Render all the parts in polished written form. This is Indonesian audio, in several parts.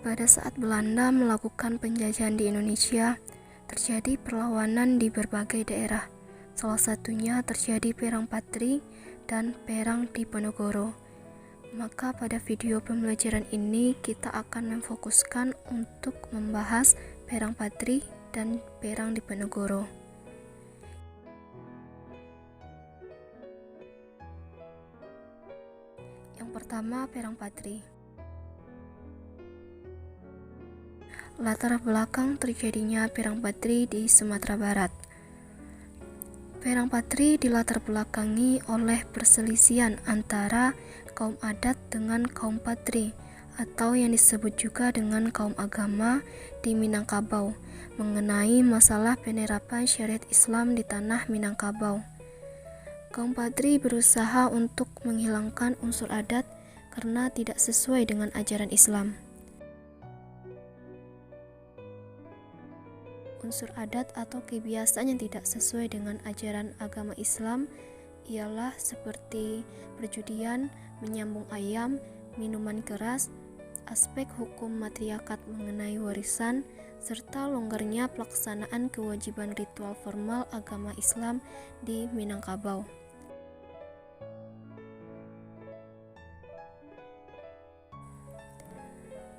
Pada saat Belanda melakukan penjajahan di Indonesia, terjadi perlawanan di berbagai daerah. Salah satunya terjadi Perang Patri dan Perang Diponegoro. Maka pada video pembelajaran ini kita akan memfokuskan untuk membahas Perang Patri dan Perang Diponegoro. Yang pertama, Perang Patri. Latar belakang terjadinya Perang Patri di Sumatera Barat. Perang Patri dilatar belakangi oleh perselisihan antara kaum adat dengan kaum Patri, atau yang disebut juga dengan kaum agama di Minangkabau, mengenai masalah penerapan syariat Islam di tanah Minangkabau. Kaum Patri berusaha untuk menghilangkan unsur adat karena tidak sesuai dengan ajaran Islam. Unsur adat atau kebiasaan yang tidak sesuai dengan ajaran agama Islam ialah seperti perjudian, menyambung ayam, minuman keras, aspek hukum matriarkat mengenai warisan, serta longgarnya pelaksanaan kewajiban ritual formal agama Islam di Minangkabau.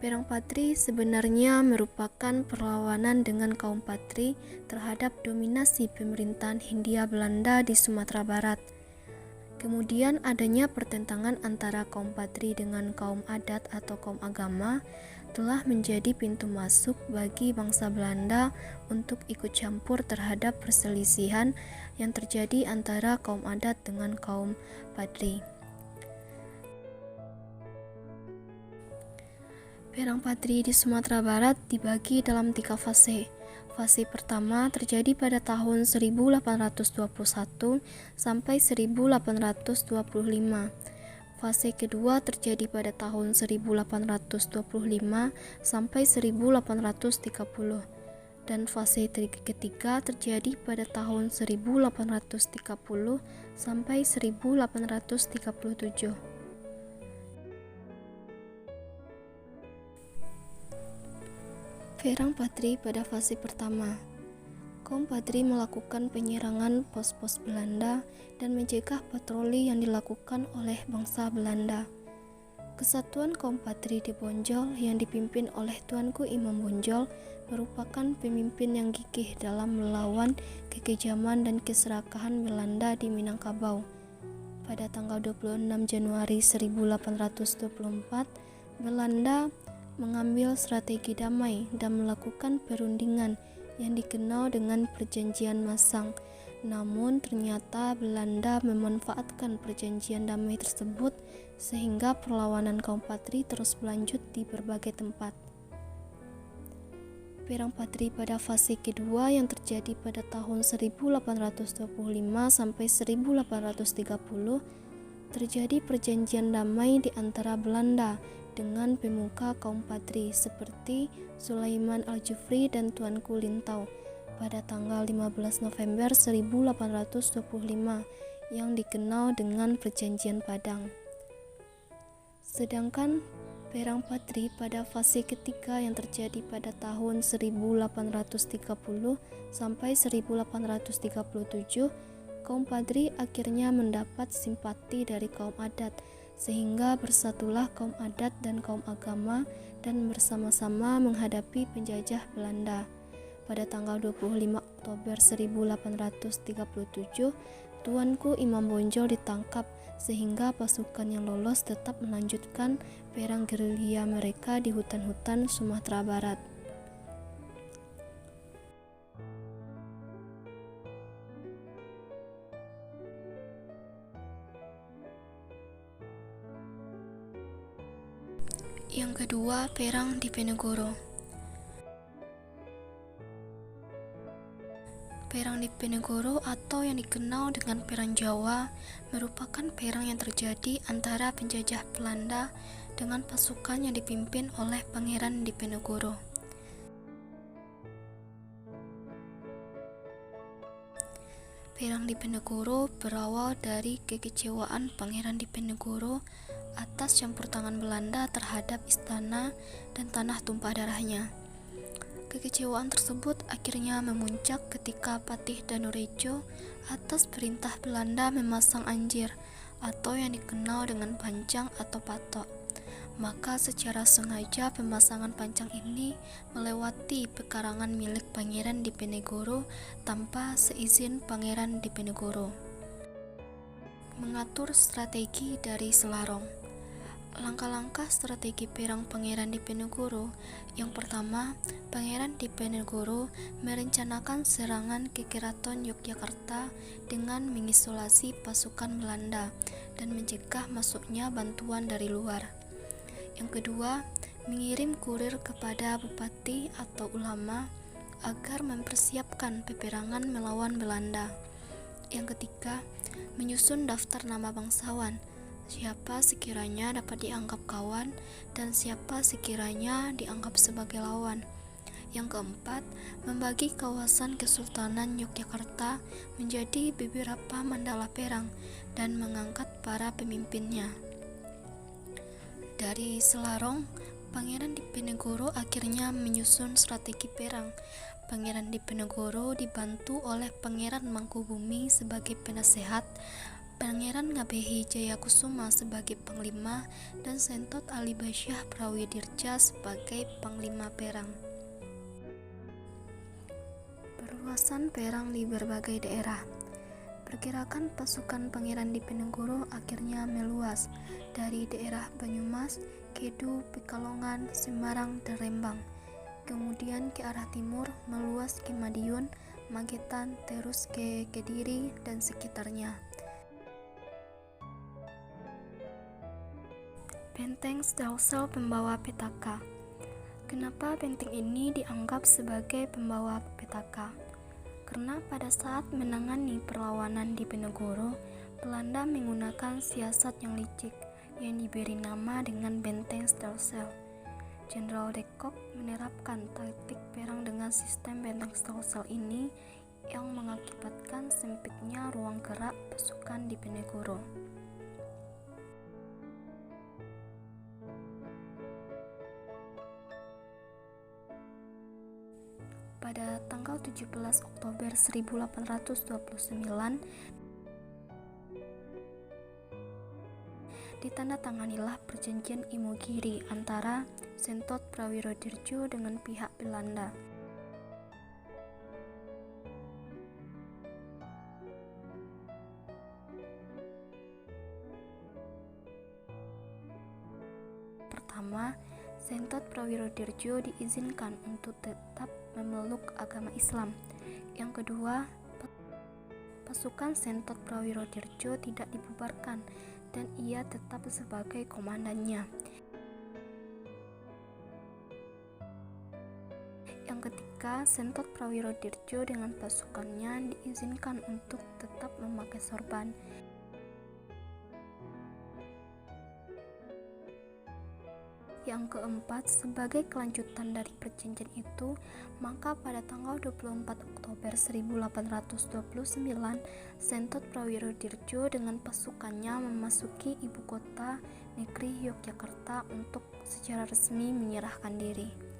Perang Patri sebenarnya merupakan perlawanan dengan kaum Patri terhadap dominasi pemerintahan Hindia Belanda di Sumatera Barat. Kemudian adanya pertentangan antara kaum Patri dengan kaum adat atau kaum agama telah menjadi pintu masuk bagi bangsa Belanda untuk ikut campur terhadap perselisihan yang terjadi antara kaum adat dengan kaum Patri. Perang Patri di Sumatera Barat dibagi dalam 3 fase. Fase pertama terjadi pada tahun 1821 sampai 1825. Fase kedua terjadi pada tahun 1825 sampai 1830. Dan fase ketiga terjadi pada tahun 1830 sampai 1837. Perang Patri pada fase pertama. Kaum Patri melakukan penyerangan pos-pos Belanda dan mencegah patroli yang dilakukan oleh bangsa Belanda. Kesatuan kaum Patri di Bonjol yang dipimpin oleh Tuanku Imam Bonjol merupakan pemimpin yang gigih dalam melawan kekejaman dan keserakahan Belanda di Minangkabau. Pada tanggal 26 Januari 1824, Belanda mengambil strategi damai dan melakukan perundingan yang dikenal dengan Perjanjian Masang. Namun ternyata Belanda memanfaatkan perjanjian damai tersebut sehingga perlawanan kaum Patri terus berlanjut di berbagai tempat. Perang Patri pada fase kedua yang terjadi pada tahun 1825 sampai 1830 terjadi perjanjian damai di antara Belanda dengan pemuka kaum Patri seperti Sulaiman Al-Jufri dan Tuanku Lintau pada tanggal 15 November 1825 yang dikenal dengan Perjanjian Padang. Sedangkan Perang Patri pada fase ketiga yang terjadi pada tahun 1830 sampai 1837, kaum Patri akhirnya mendapat simpati dari kaum adat, sehingga bersatulah kaum adat dan kaum agama dan bersama-sama menghadapi penjajah Belanda. Pada tanggal 25 Oktober 1837, Tuanku Imam Bonjol ditangkap sehingga pasukan yang lolos tetap melanjutkan perang gerilya mereka di hutan-hutan Sumatera Barat. Yang kedua, Perang Diponegoro. Perang Diponegoro atau yang dikenal dengan Perang Jawa merupakan perang yang terjadi antara penjajah Belanda dengan pasukan yang dipimpin oleh Pangeran Diponegoro. Perang Diponegoro berawal dari kekecewaan Pangeran Diponegoro atas campur tangan Belanda terhadap istana dan tanah tumpah darahnya. Kekecewaan tersebut akhirnya memuncak ketika Patih Danurejo atas perintah Belanda memasang anjir atau yang dikenal dengan pancang atau patok. Maka secara sengaja pemasangan pancang ini melewati pekarangan milik Pangeran Diponegoro tanpa seizin Pangeran Diponegoro. Mengatur strategi dari Selarong. Langkah-langkah strategi perang Pangeran Diponegoro. Yang pertama, Pangeran Diponegoro merencanakan serangan ke Keraton Yogyakarta dengan mengisolasi pasukan Belanda dan mencegah masuknya bantuan dari luar. Yang kedua, mengirim kurir kepada bupati atau ulama agar mempersiapkan peperangan melawan Belanda. Yang ketiga, menyusun daftar nama bangsawan, siapa sekiranya dapat dianggap kawan dan siapa sekiranya dianggap sebagai lawan. Yang keempat, membagi kawasan Kesultanan Yogyakarta menjadi beberapa mandala perang dan mengangkat para pemimpinnya. Dari Selarong, Pangeran Diponegoro akhirnya menyusun strategi perang. Pangeran Diponegoro dibantu oleh Pangeran Mangkubumi sebagai penasehat, Pangeran Ngabehi Jayakusuma sebagai panglima, dan Sentot Ali Basyah Prawidirja sebagai panglima perang. Perluasan perang di berbagai daerah. Pergerakan pasukan Pangeran Diponegoro akhirnya meluas dari daerah Banyumas, Kedu, Pekalongan, Semarang, dan Rembang. Kemudian ke arah timur meluas ke Madiun, Magetan, terus ke Kediri dan sekitarnya. Benteng Stelsel pembawa petaka. Kenapa benteng ini dianggap sebagai pembawa petaka? Karena pada saat menangani perlawanan Diponegoro, Belanda menggunakan siasat yang licik yang diberi nama dengan Benteng Stelsel. Jenderal de Kock menerapkan taktik perang dengan sistem Benteng Stelsel ini yang mengakibatkan sempitnya ruang gerak pasukan Diponegoro. Pada tanggal 17 Oktober 1829 ditandatanganilah perjanjian Imogiri antara Sentot Prawirodirjo dengan pihak Belanda. Pertama, Sentot Prawirodirjo diizinkan untuk tetap memeluk agama Islam. Yang kedua, pasukan Sentot Prawirodirjo tidak dibubarkan dan ia tetap sebagai komandannya. Yang ketiga, Sentot Prawirodirjo dengan pasukannya diizinkan untuk tetap memakai sorban. Yang keempat, sebagai kelanjutan dari perjanjian itu, maka pada tanggal 24 Oktober 1829, Sentot Prawirodirjo dengan pasukannya memasuki ibu kota negeri Yogyakarta untuk secara resmi menyerahkan diri.